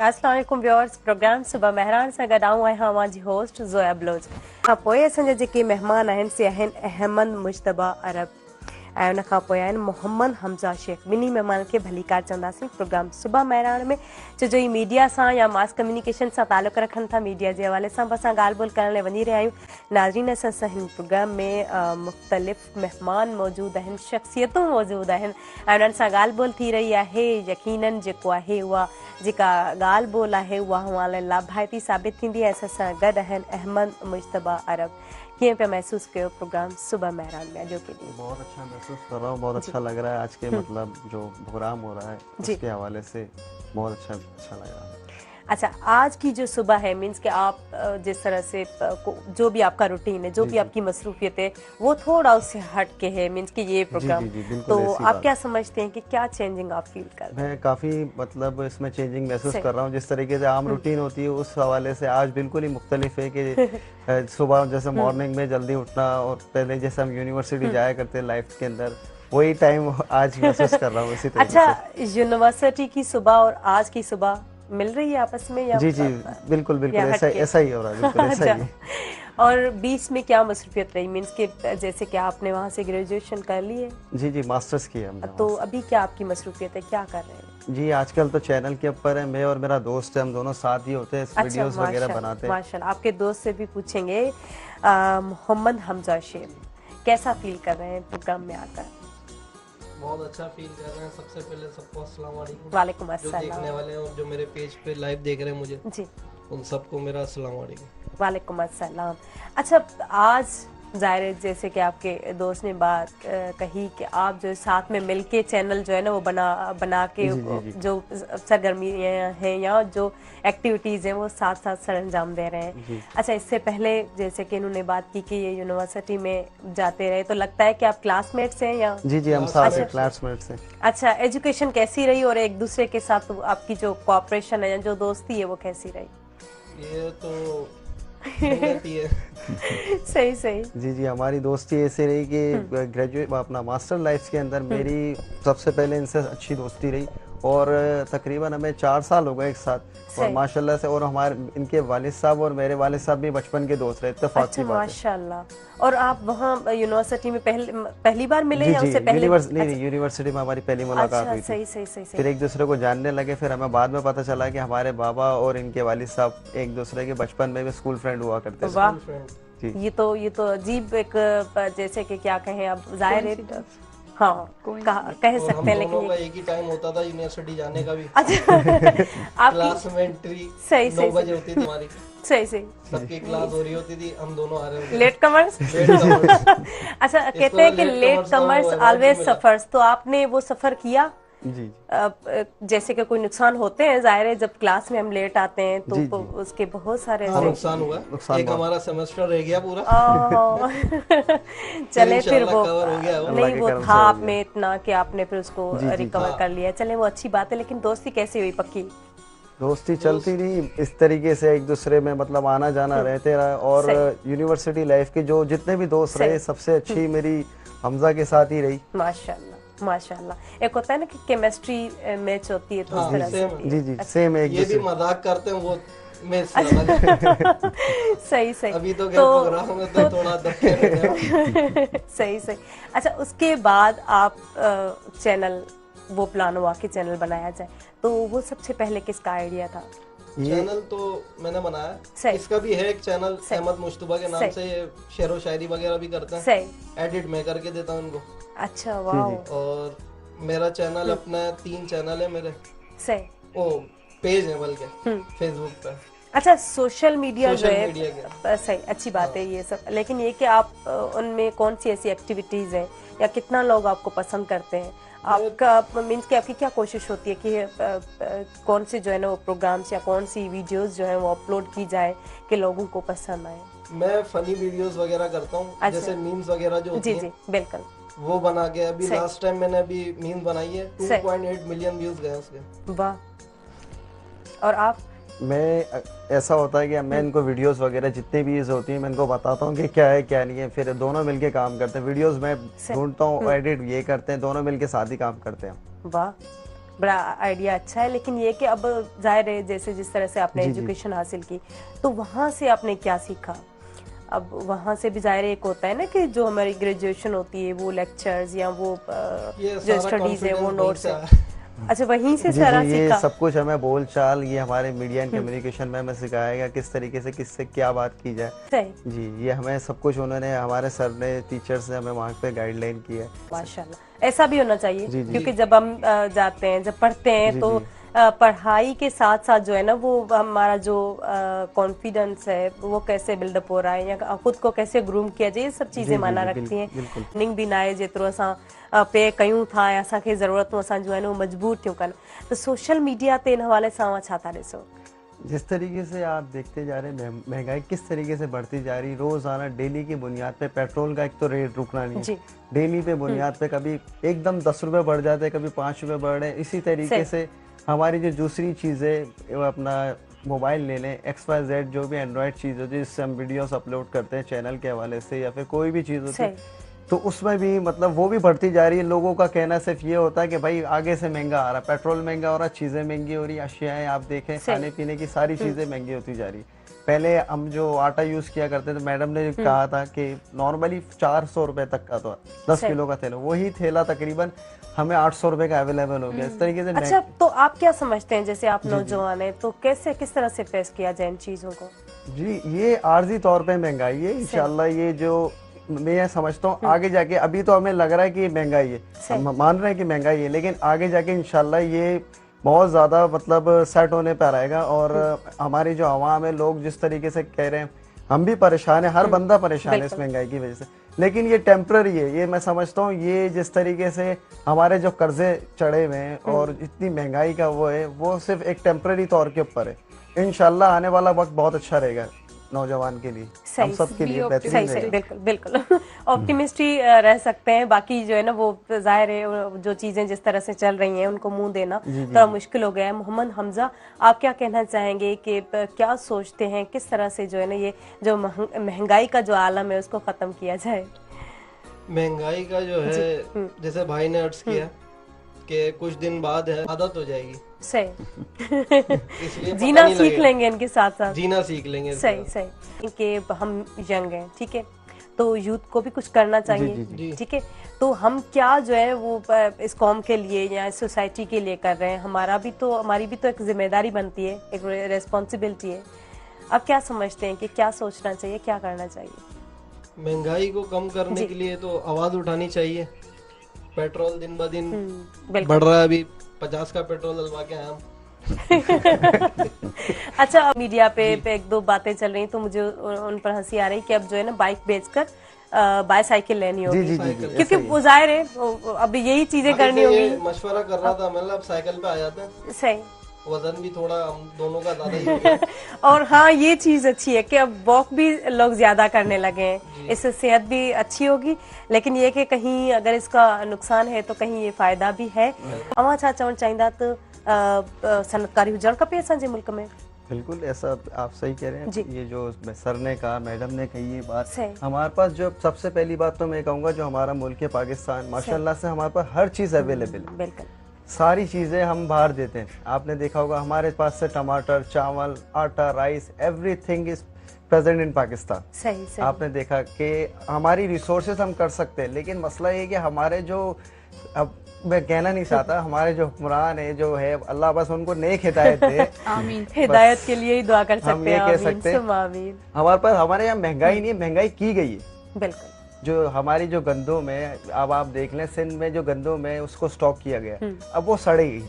अस्सलाम वालेकुम viewers. Programme सुबह महरान सां गॾु आऊं आहियां मुंहिंजी होस्ट ज़ोया ब्लोच। खां पोइ असांजा जेके महिमान आहिनि से आहिनि अहमद मुश्तबा अरब ऐं उन खां पोइ आहिनि मोहम्मद हमज़ा शेख। ॿिन्ही महिमान खे भलीकार चवंदासीं प्रोग्राम सुबह महरान में। छो जो ही मीडिया सां या मास कम्युनिकेशन सां तालुक़ रखनि था, मीडिया जे हवाले सां बि असां ॻाल्हि ॿोल करण लाइ वञी रहिया आहियूं। नाज़रीन, असां हिन प्रोग्राम में मुख़्तलिफ़ महिमान मौजूदु आहिनि, शख़्सियतूं मौजूदु आहिनि ऐं उन्हनि सां ॻाल्हि ॿोल थी रही आहे। यकीनन जेको आहे उहा जेका ॻाल्हि ॿोल आहे उहा हमारे लाभाइती साबित थींदी आहे। असां सां गॾु आहिनि अहमद मुश्तबा अरब। किए पे महसूस किया प्रोग्राम सुबह महरान में अॼो के ॾींहुं? बहुत अच्छा महसूस कर रहा हूँ, बहुत अच्छा लग रहा है। आज के मतलब जो प्रोग्राम हो रहा है उसके हवाले से बहुत अच्छा लग रहा है। अच्छा, आज की जो सुबह है मीन्स कि आप जिस तरह से जो भी आपका रूटीन है, जो भी आपकी मसरूफियत है वो थोड़ा उससे हट के है मीन्स कि ये प्रोग्राम, तो आप क्या समझते हैं कि क्या चेंजिंग आप फील कर रहे हैं? मैं काफ़ी मतलब इसमें चेंजिंग महसूस कर रहा हूँ। जिस तरीके से आम रूटीन होती है उस हवाले से आज बिल्कुल ही मुख्तलिफ है कि सुबह जैसे मॉर्निंग में जल्दी उठना और पहले जैसे हम यूनिवर्सिटी जाया करते हैं लाइफ के अंदर, वही टाइम आज महसूस कर रहा हूँ इसी तरीके से। अच्छा, यूनिवर्सिटी की सुबह और आज की सुबह मिल रही है आपस में या? जी बिल्कुल ऐसा ही हो रहा है, बिल्कुल ऐसा ही है। और बीच में क्या मसरूफियत रही मीन्स कि जैसे कि आपने वहाँ से ग्रेजुएशन कर ली है? जी मास्टर्स की है हमने। तो अभी क्या आपकी मसरूफियत है, क्या कर रहे हैं? जी आजकल तो चैनल के ऊपर है, मैं और मेरा दोस्त है, हम दोनों साथ ही होते हैं, वीडियोस वगैरह बनाते हैं। माशाल्लाह, आपके दोस्त से भी पूछेंगे। मोहम्मद हमज़ा शेख, कैसा फील कर रहे हैं प्रोग्राम में आकर? बहुत अच्छा फील कर रहे हैं। सबसे पहले सबको अस्सलाम वालेकुम। वालेकुम जो अस्सलाम। देखने वाले हैं और जो मेरे पेज पे लाइव देख रहे हैं मुझे, जी, उन सबको मेरा अस्सलाम वालेकुम। वालेकुम अस्सलाम। अच्छा, आज ज़ाहिर है जैसे कि आपके दोस्त ने बात कही कि आप जो साथ में मिलके चैनल जो है ना वो बना के जो सरगर्मियाँ हैं या जो एक्टिविटीज़ हैं वो साथ साथ सर अंजाम दे रहे हैं। अच्छा, इससे पहले जैसे कि इन्होंने बात की कि ये यूनिवर्सिटी में जाते रहे, तो लगता है कि आप क्लासमेट्स हैं या? जी हम साथ हैं, क्लासमेट्स हैं। अच्छा, एजुकेशन कैसी रही और एक दूसरे के साथ आपकी जो कोऑपरेशन है या जो दोस्ती है वो कैसी रही? ये तो रहती है। सही। जी हमारी दोस्ती ऐसे रही कि ग्रेजुएट अपना मास्टर लाइफ के अंदर मेरी सबसे पहले इनसे अच्छी दोस्ती रही और तकरीबन हमें 4 साल हो गए एक साथ, और माशाल्लाह से। और हमारे इनके वालिद साहब और मेरे वालिद साहब भी बचपन के दोस्त रहे, इत्तेफाक की बात है। माशाल्लाह। और आप वहाँ यूनिवर्सिटी में पहली बार मिले या उससे पहले? नहीं, यूनिवर्सिटी में हमारी पहली मुलाकात हुई थी। सही। फिर एक दूसरे को जानने लगे, फिर हमें बाद में पता चला कि हमारे बाबा और इनके वालिद साहब एक दूसरे के बचपन में भी स्कूल फ्रेंड हुआ करते थे। वाह, ये तो अजीब एक जैसे कि क्या कहें अब, जाहिर है हाँ कह सकते हैं, लेकिन एक ही टाइम होता था यूनिवर्सिटी जाने का भी। अच्छा क्लास में एंट्री 9 बजे होती थी हमारी। सही सबकी क्लास हो रही होती थी, हम दोनों आ रहे होते। Latecomers. अच्छा, कहते हैं कि लेट कमर्स ऑलवेज सफर्स, तो आपने वो सफर किया? जी जैसे कि कोई नुकसान होते हैं, जाहिर है जब क्लास में हम लेट आते हैं तो उसके बहुत सारे नुकसान हुआ। एक हमारा सेमेस्टर रह गया पूरा। चले फिर वो नहीं, वो था आप में इतना कि आपने फिर उसको रिकवर कर लिया। चले, वो अच्छी बात है। लेकिन दोस्ती कैसी हुई? पक्की दोस्ती चलती रही इस तरीके से, एक दूसरे में मतलब आना जाना रहते रहा। और यूनिवर्सिटी लाइफ के जो जितने भी दोस्त रहे, सबसे अच्छी मेरी हमजा के साथ ही रही। माशाल्लाह। एक होता है ना कि केमिस्ट्री मैच होती है, तो उस तरह से। जी सेम। एक ये भी मजाक करते हैं वो मैं सही अभी तो प्रोग्राम में तो थोड़ा सही। अच्छा, उसके बाद आप चैनल, वो प्लान हुआ कि चैनल बनाया जाए, तो वो सबसे पहले किसका आइडिया था? चैनल तो मैंने बनाया। इसका भी है एक चैनल अहमद मुश्तबा के नाम से, शेरो शायरी वगैरह भी करते हैं। एडिट मैं करके देता हूँ उनको। अच्छा, वाह। और मेरा चैनल अपना 3 चैनल है मेरे। ओ पेज है बल्कि फेसबुक पे। अच्छा, सोशल मीडिया जो है, सही, अच्छी बात है ये सब। लेकिन ये कि आप उनमें कौन सी ऐसी एक्टिविटीज है या कितना लोग आपको पसंद करते हैं? आपका मीन्स कि आपकी क्या कोशिश होती है कि कौन से जो है ना वो प्रोग्राम्स या कौन सी वीडियोस जो है वो अपलोड की जाए कि लोगों को पसंद आए? मैं फनी वीडियोस वगैरह करता हूँ, जैसे मीम्स वगैरह जो होती हैं। जी बिल्कुल, वो बना के अभी लास्ट टाइम मैंने अभी मीम बनाई है, 2.8 मिलियन व्यूज गए उसके। वाह। और आप? मैं ऐसा होता है कि मैं इनको वीडियोस वगैरह जितने भी होती हैं मैं इनको बताता हूँ कि क्या है क्या नहीं है, फिर दोनों मिलके काम करते हैं। वीडियोस मैं ढूंढता हूँ, एडिट ये करते हैं, दोनों मिलके साथ ही काम करते हैं। वाह, बड़ा आइडिया अच्छा है, लेकिन ये कि अब जाहिर है जैसे जिस तरह से आपने एजुकेशन हासिल की तो वहाँ से आपने क्या सीखा? अब वहाँ से भी जाहिर एक होता है ना कि जो हमारी ग्रेजुएशन होती है वो लेक्चर्स या वो जो स्टडीज है वो नोट्स है। अच्छा, वहीं से सारा ये सीखा? सब कुछ हमें बोल चाल ये हमारे मीडिया एंड कम्युनिकेशन में हमें सिखाया गया, किस तरीके से किससे क्या बात की जाए। सही जी, ये हमें सब कुछ उन्होंने, हमारे सर ने, टीचर्स ने हमें वहाँ पे गाइडलाइन की है। माशाल्लाह, ऐसा भी होना चाहिए। क्योंकि जब हम जाते हैं, जब पढ़ते हैं तो पढ़ाई के साथ साथ जो है ना वो हमारा जो कॉन्फिडेंस है वो कैसे बिल्डअप हो रहा है या खुद को कैसे ग्रूम किया जाए, ये सब चीजें माना रखती हैं। निंग भी नाए जेतिरो असां पे कयूं था या असांखे ज़रूरतूं असां जो है ना मजबूर थियूं कनि, तो सोशल मीडिया ते इन हवाले सां छा था ॾिसो? जिस तरीके से आप देखते जा रहे हैं महंगाई किस तरीके से बढ़ती जा रही, रोजाना डेली की बुनियाद पे पेट्रोल का एक तो रेट रुकना नहीं है, डेली पे बुनियाद पे कभी एकदम 10 रुपए बढ़ जाते हैं, कभी 5 रुपए बढ़ रहे हैं। इसी तरीके से हमारी जो दूसरी चीज़ें, अपना मोबाइल ले लें, XYZ जो भी एंड्रॉयड चीज़ होती है जिससे हम वीडियोस अपलोड करते हैं चैनल के हवाले से या फिर कोई भी चीज़ होती है, तो उसमें भी मतलब वो भी बढ़ती जा रही है। लोगों का कहना सिर्फ ये होता है कि भाई आगे से महंगा आ रहा है, पेट्रोल महंगा हो रहा है, चीज़ें महंगी हो रही, अशियाएं आप देखें, खाने पीने की सारी चीज़ें महंगी होती जा रही। पहले हम जो आटा यूज़ किया करते थे, मैडम ने कहा था कि नॉर्मली 400 रुपए तक का तो 10 किलो का थैला, वही थेला तकरीबन हमें 800 रुपए का अवेलेबल हो गया। इस तरीके से। अच्छा, तो आप क्या समझते हैं, जैसे आप नौजवान हैं, तो कैसे किस तरह से फेस किया जाए इन चीज़ों को? जी, ये आर्जी तौर पे महंगाई है, इंशाल्लाह ये जो मैं समझता हूँ आगे जाके, अभी तो हमें लग रहा है कि महंगाई है, हम मान रहे हैं कि महंगाई है, लेकिन आगे जाके इंशाल्लाह ये बहुत ज़्यादा मतलब सेट होने पर आएगा। और हमारी जो आवाम है, लोग जिस तरीके से कह रहे हैं, हम भी परेशान है, हर बंदा परेशान है इस महंगाई की वजह से, लेकिन ये टेम्पररी है। ये मैं समझता हूँ ये जिस तरीके से हमारे जो कर्जे चढ़े हुए हैं और इतनी महंगाई का वो है, वो सिर्फ एक टेम्पररी तौर के ऊपर है। इंशाल्लाह आने वाला वक्त बहुत अच्छा रहेगा नौजवान के लिए, हम सब के लिए बेहतरीन रहेगा। बिल्कुल बिल्कुल ऑप्टिमिस्ट ही रह सकते हैं। बाकी जो है ना वो जाहिर है जो चीजें जिस तरह से चल रही हैं उनको मुंह देना थोड़ा मुश्किल हो गया है। मोहम्मद हमजा, आप क्या कहना चाहेंगे कि क्या सोचते हैं किस तरह से जो है ना ये जो महंगाई का जो आलम है उसको खत्म किया जाए? महंगाई का जो है, जैसे भाई ने अर्ज किया कि कुछ दिन बाद है आदत हो जाएगी, सही जीना सीख लेंगे, इनके साथ साथ जीना सीख लेंगे। सही सही कि हम यंग हैं, ठीक है, तो यूथ को भी कुछ करना चाहिए, ठीक है, तो हम क्या जो है वो इस कौम के लिए या इस सोसाइटी के लिए कर रहे हैं, हमारी भी तो एक जिम्मेदारी बनती है, एक रेस्पॉन्सिबिलिटी है। आप क्या समझते हैं कि क्या सोचना चाहिए, क्या करना चाहिए? महंगाई को कम करने के लिए तो आवाज उठानी चाहिए। पेट्रोल दिन ब दिन बढ़ रहा है, अभी 50 का पेट्रोल डलवा के आया। अच्छा, मीडिया पे एक दो बातें चल रही तो मुझे उन पर हंसी आ रही कि अब जो है ना बाइक बेचकर बाईसाइकिल लेनी होगी, क्योंकि वो जाहिर है अब यही चीजें करनी होगी। मशवरा कर रहा था, मतलब साइकिल पे आ जाते हैं, सही, वजन भी थोड़ा हम दोनों का ज्यादा ही हो गया। और हाँ, ये चीज अच्छी है कि अब वॉक भी लोग ज्यादा करने लगे हैं, इससे सेहत भी अच्छी होगी, लेकिन ये कि कहीं अगर इसका नुकसान है तो कहीं ये फायदा भी है। अवां छा चवण चाहींदा त सनतकारी हुजण खपे असांजे मुल्क में? बिल्कुल, ऐसा आप सही कह रहे हैं। ये जो सर ने कहा, मैडम ने कही, ये बात हमारे पास जो सबसे पहली बात तो मैं कहूँगा जो हमारा मुल्क है पाकिस्तान, माशाल्लाह से हमारे पास हर चीज़ अवेलेबल है। बिल्कुल, सारी चीज़ें हम बाहर देते हैं। आपने देखा होगा हमारे पास से टमाटर, चावल, आटा, rice, everything is present in Pakistan. सही सही। आपने देखा कि हमारी रिसोर्सेज हम कर सकते हैं, लेकिन मसला ये कि हमारे जो, अब मैं कहना नहीं चाहता, हमारे जो हुक्मरान है जो है, अल्लाह बस उनको नेक हिदायत दे। आमीन। हिदायत के लिए ही दुआ कर सकते हैं, हम ये कह सकते हैं। हमारे पास, हमारे यहाँ महंगाई नहीं है, महंगाई की गई है। बिल्कुल, जो हमारी जो गंदुम है, अब आप देख लें सिंध में जो गंदुम है उसको स्टॉक किया गया, अब वो सड़ेगी,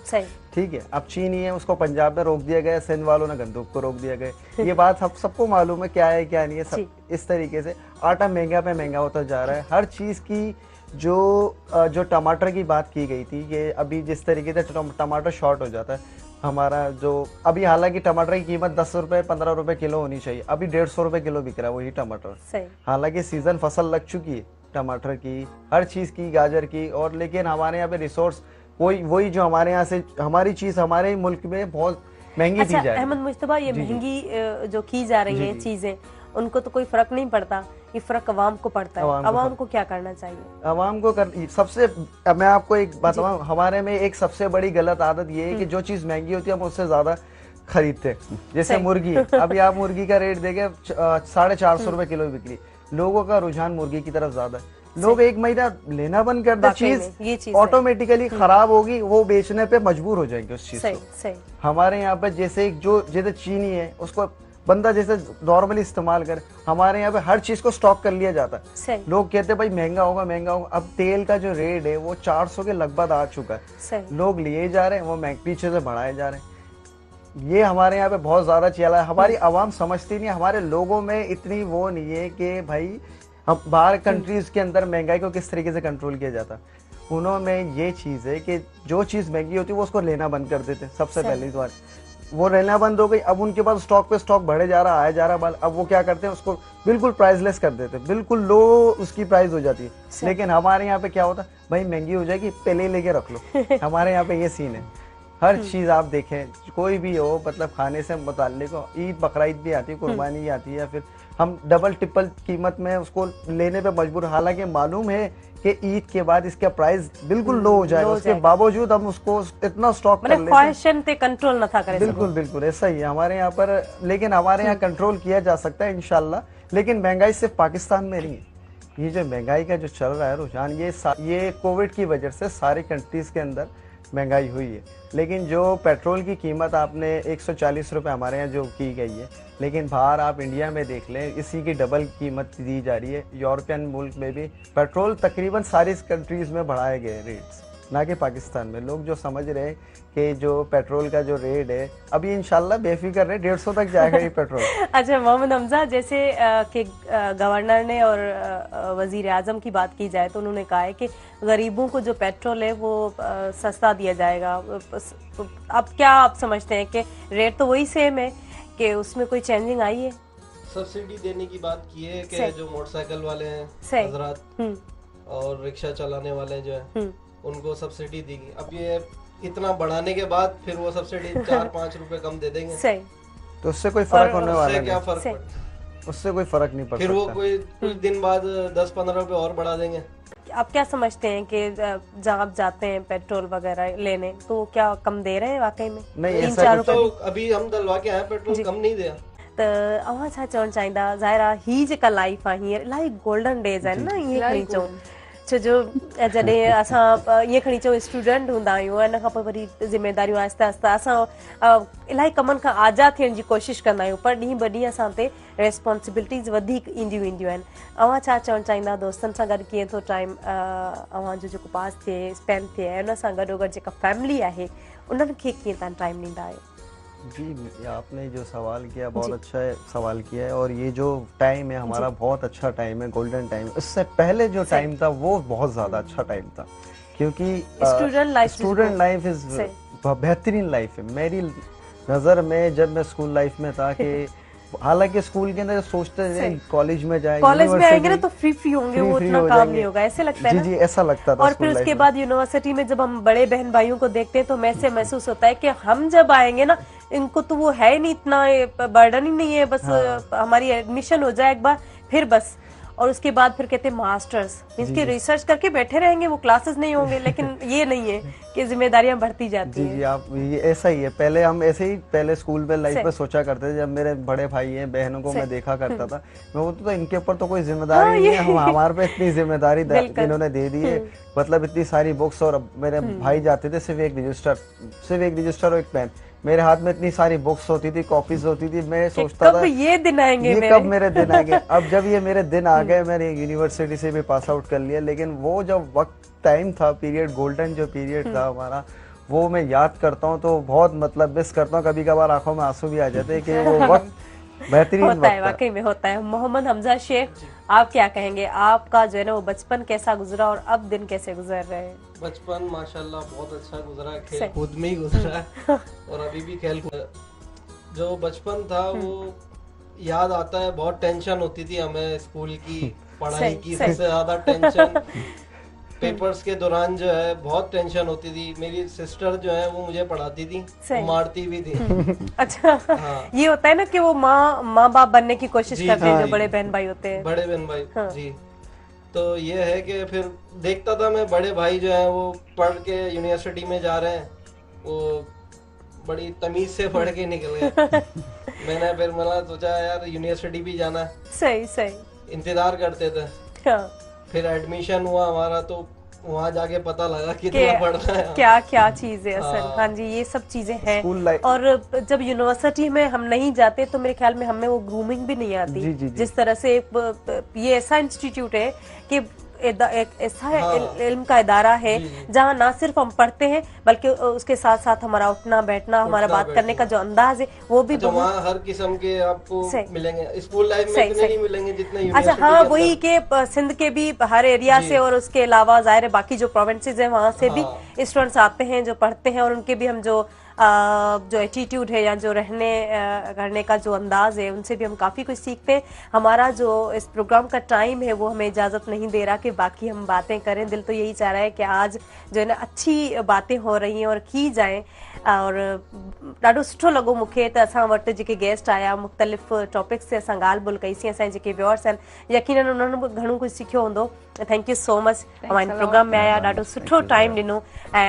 सही, ठीक है। अब चीनी है, उसको पंजाब में रोक दिया गया, सिंध वालों ने गंदुम को रोक दिया गया। ये बात सबको मालूम है क्या है क्या नहीं है, सब इस तरीके से आटा महंगा पे महंगा होता जा रहा है। हर चीज़ की जो टमाटर की बात की गई थी कि अभी जिस तरीके से टमाटर शॉर्ट हो जाता है हमारा, जो अभी हालांकि टमाटर की कीमत 10 रुपए 15 रुपए किलो होनी चाहिए, अभी 150 रुपए किलो बिक रहा है वही टमाटर। हालांकि सीजन फसल लग चुकी है टमाटर की, हर चीज़ की, गाजर की, और लेकिन हमारे यहाँ पे रिसोर्स वही जो हमारे यहाँ से हमारी चीज़ हमारे मुल्क में बहुत महंगी दी जा रही है। अहमद मुश्तबा, ये महंगी जो की जा रही है चीज़ें, उनको तो कोई फर्क नहीं पड़ता ये फर्क अवाम को पड़ता है, अवाम को क्या करना चाहिए? अवाम को सबसे, मैं आपको एक बताऊं, हमारे में एक सबसे बड़ी गलत आदत ये है कि जो चीज महंगी होती है हम उससे ज्यादा खरीदते हैं। जैसे मुर्गी, अभी आप मुर्गी का रेट देखे 450 रुपए किलो बिक्री, लोगों का रुझान मुर्गी की तरफ ज्यादा है। लोग एक महीना लेना बंद कर दे, चीज ऑटोमेटिकली खराब होगी, वो बेचने पे मजबूर हो जाएंगे उस चीज को। हमारे यहाँ पे जैसे जैसे चीनी है, उसको बंदा जैसे नॉर्मली इस्तेमाल करे, हमारे यहाँ पे हर चीज को स्टॉक कर लिया जाता है। लोग कहते हैं भाई महंगा होगा महंगा होगा। अब तेल का जो रेट है वो 400 के लगभग आ चुका है, लोग लिए जा रहे हैं, वो पीछे से बढ़ाए जा रहे हैं। ये हमारे यहाँ पे बहुत ज्यादा चला है। हमारी आवाम समझती नहीं, हमारे लोगों में इतनी वो नहीं है कि भाई हम बाहर कंट्रीज के अंदर महंगाई को किस तरीके से कंट्रोल किया जाता। उन्होंने ये चीज है कि जो चीज महंगी होती है वो उसको लेना बंद कर देते। सबसे पहली बात वो लेना बंद हो गई। अब उनके पास स्टॉक पे स्टॉक बढ़े जा रहा, आया जा रहा। अब वो क्या करते हैं, उसको बिल्कुल प्राइसलेस कर देते हैं, बिल्कुल लो उसकी प्राइस हो जाती है। लेकिन हमारे यहाँ पे क्या होता है, भाई महंगी हो जाएगी पहले लेके रख लो। हमारे यहाँ पे ये सीन है। हर चीज आप देखें, कोई भी हो, मतलब खाने से मुताल्लिक हो, ईद बकरा ईद भी आती है, कुर्बानी भी आती है, फिर हम डबल ट्रिपल कीमत में उसको लेने पे मजबूर। हालांकि मालूम है कि ईद के बाद इसका प्राइस बिल्कुल लो हो जाएगा, उसके बावजूद हम उसको इतना स्टॉक कर लेते हैं, कंट्रोल न था करे। बिल्कुल बिल्कुल ऐसा ही है हमारे यहाँ पर। लेकिन हमारे यहाँ कंट्रोल किया जा सकता है इंशाल्लाह। लेकिन महंगाई सिर्फ पाकिस्तान में नहीं है, ये जो महंगाई का जो चल रहा है रुझान, ये कोविड की वजह से सारी कंट्रीज के अंदर महंगाई हुई है। लेकिन जो पेट्रोल की कीमत आपने 140 रुपए हमारे यहाँ जो की गई है, लेकिन बाहर आप इंडिया में देख लें इसी की डबल कीमत दी जा रही है। यूरोपियन मुल्क में भी पेट्रोल तकरीबन सारी कंट्रीज में बढ़ाए गए रेट्स, ना कि पाकिस्तान में। लोग जो समझ रहे हैं कि जो पेट्रोल का जो रेट है अभी इंशाल्लाह बेफिक्र रहे 150 तक जाएगा ये पेट्रोल। अच्छा मोहम्मद हमजा, जैसे कि गवर्नर ने और वजीर आजम की बात की जाए तो उन्होंने कहा है कि गरीबों को जो पेट्रोल है वो सस्ता दिया जाएगा। अब क्या आप समझते हैं कि रेट तो वही सेम है कि उसमें कोई चेंजिंग आई है? सब्सिडी देने की बात की है कि जो मोटरसाइकिल वाले हैं हजरात और रिक्शा चलाने वाले जो है उनको सब्सिडी देगी। अब ये इतना बढ़ाने के बाद फिर वो सब्सिडी 4-5 रुपए कम दे देंगे, सही, तो उससे कोई फर्क होने वाला नहीं। क्या फर्क पड़ता, उससे कोई फर्क नहीं पड़ता। फिर वो कुछ दिन बाद 10-15 रुपए और बढ़ा देंगे। आप क्या समझते हैं कि जहाँ आप जाते हैं पेट्रोल वगैरह लेने तो क्या कम दे रहे हैं वाकई में? नहीं, 3-4 रुपए तो अभी हम डलवा के आए, पेट्रोल कम नहीं दिया। त अवां छा चवण चाहींदा? ज़ाहिर ही जेका लाइफ आहे हींअर इलाही गोल्डन डेज आहिनि न, ईअं खणी चऊं। छो जो जॾहिं असां ईअं खणी चऊं स्टूडेंट हूंदा आहियूं, हिन खां पोइ वरी ज़िम्मेदारियूं आहिस्ता आहिस्ता असां इलाही कमनि खां आज़ादु थियण जी कोशिशि कंदा आहियूं, पर ॾींहुं ब ॾींहुं असां ते रेस्पॉन्सिबिलिटीज़ वधीक ईंदियूं वेंदियूं आहिनि। अवां छा चवणु चाहींदा, दोस्तनि सां गॾु कीअं थो टाइम अवां जो जेको पास थिए, स्पेंड थिए, ऐं उन सां गॾोगॾु जेका फैमिली आहे उन्हनि खे कीअं तव्हां टाइम ॾींदा आहियो? जी, आपने जो सवाल किया बहुत अच्छा सवाल किया है। और ये जो टाइम है हमारा बहुत अच्छा टाइम है, गोल्डन टाइम। इससे पहले जो टाइम था वो बहुत ज्यादा अच्छा टाइम था, क्योंकि स्टूडेंट लाइफ इज बेहतरीन लाइफ है मेरी नजर में। जब मैं स्कूल लाइफ में था कि हालांकि स्कूल के अंदर सोचते थे कॉलेज में जाए, कॉलेज में आएंगे ना तो फ्री होंगे, वो उतना काम नहीं होगा, ऐसे लगता है ना। जी ऐसा लगता था। और फिर उसके बाद यूनिवर्सिटी में जब हम बड़े बहन भाइयों को देखते हैं तो ऐसे महसूस होता है कि हम जब आएंगे ना इनको तो वो है नहीं, इतना बर्डन ही नहीं है, बस हमारी एडमिशन हो जाए एक बार फिर बस। और उसके बाद फिर कहते हैं मास्टर्स मींस के रिसर्च करके बैठे रहेंगे, वो क्लासेस नहीं होंगे। लेकिन ये नहीं है कि जिम्मेदारियां बढ़ती जाती हैं। जी आप ये ऐसा ही है। पहले हम ऐसे ही पहले स्कूल में लाइफ में सोचा करते थे। जब मेरे बड़े भाई हैं, बहनों को मैं देखा करता था, मैं वो तो इनके ऊपर तो कोई जिम्मेदारी नहीं है, हमारे पे इतनी जिम्मेदारी इन्होंने दे दी है, मतलब इतनी सारी बुक्स। और मेरे भाई जाते थे सिर्फ एक रजिस्टर और एक पेन, मेरे हाथ में इतनी सारी बुक्स होती थी, कॉपीज होती थी। मैं सोचता था ये दिन आएंगे, ये कब मेरे दिन आएंगे। अब जब ये मेरे दिन आ गए, मैंने यूनिवर्सिटी से भी पास आउट कर लिया, लेकिन वो जब वक्त टाइम था, पीरियड, गोल्डन जो पीरियड था हमारा, वो मैं याद करता हूँ तो बहुत मतलब मिस करता हूँ। कभी कभार आंखों में आंसू भी आ जाते हैं कि वो वक्त बेहतरीन होता है, वाकई में होता है। मोहम्मद हमजा शेख, आप क्या कहेंगे? आपका जो है ना वो बचपन कैसा गुजरा और अब दिन कैसे गुजर रहे हैं? बचपन माशाल्लाह बहुत अच्छा गुजरा है, खेल कूद में ही गुजरा है और अभी भी खेल कूद। जो बचपन था वो याद आता है, बहुत टेंशन होती थी हमें स्कूल की, पढ़ाई की सबसे ज्यादा टेंशन। पेपर्स के दौरान जो है बहुत टेंशन होती थी। मेरी सिस्टर जो है वो मुझे पढ़ाती थी, मारती भी थी। अच्छा। हाँ। ये होता है ना कि वो माँ बाप बनने की कोशिश करते हैं जो बड़े बहन भाई होते हैं। बड़े बहन भाई जी। तो ये है कि फिर देखता था मैं बड़े भाई जो है वो पढ़ के यूनिवर्सिटी में जा रहे हैं, वो बड़ी तमीज से पढ़ के निकल गए। मैंने फिर मतलब सोचा यार यूनिवर्सिटी भी जाना है। सही। इंतजार करते थे। हाँ। फिर एडमिशन हुआ हमारा, तो वहाँ जाके पता लगा कितना पढ़ना है, क्या चीज है असल। हाँ जी, ये सब चीजें हैं। और जब यूनिवर्सिटी में हम नहीं जाते तो मेरे ख्याल में हमें वो ग्रूमिंग भी नहीं आती। जिस तरह से ये ऐसा इंस्टीट्यूट है कि एक ऐसा इल्म का इदारा है जहाँ ना सिर्फ हम पढ़ते हैं बल्कि उसके साथ साथ हमारा उठना बैठना, हमारा बात करने का जो अंदाज है वो भी वहाँ हर किस्म के आपको मिलेंगे। स्कूल लाइफ में इतने नहीं मिलेंगे जितने। अच्छा हाँ, वही के सिंध के भी हर एरिया से और उसके अलावा जाहिर है बाकी जो प्रोविंसेस है वहाँ से भी स्टूडेंट्स आते हैं जो पढ़ते हैं, और उनके भी हम जो एटीट्यूड है या जो रहने करने का जो अंदाज है उनसे भी हम काफ़ी कुछ सीखते हैं। हमारा जो इस प्रोग्राम का टाइम है वो हमें इजाज़त नहीं दे रहा कि बाकी हम बातें करें। दिल तो यही चाह रहा है कि आज जो है ना अच्छी बातें हो रही हैं और की जाएं। और ॾाढो सुठो लॻो मूंखे त असां वटि जेके गेस्ट आया मुख़्तलिफ़ टॉपिक्स ते असां ॻाल्हि ॿोल कईसीं। असांजे जेके व्यूअर्स आहिनि यकीनन उन्हनि बि घणो कुझु सिखियो हूंदो। Thank you so much. हमारे प्रोग्राम में आया, ॾाढो सुठो टाइम ॾिनो ऐं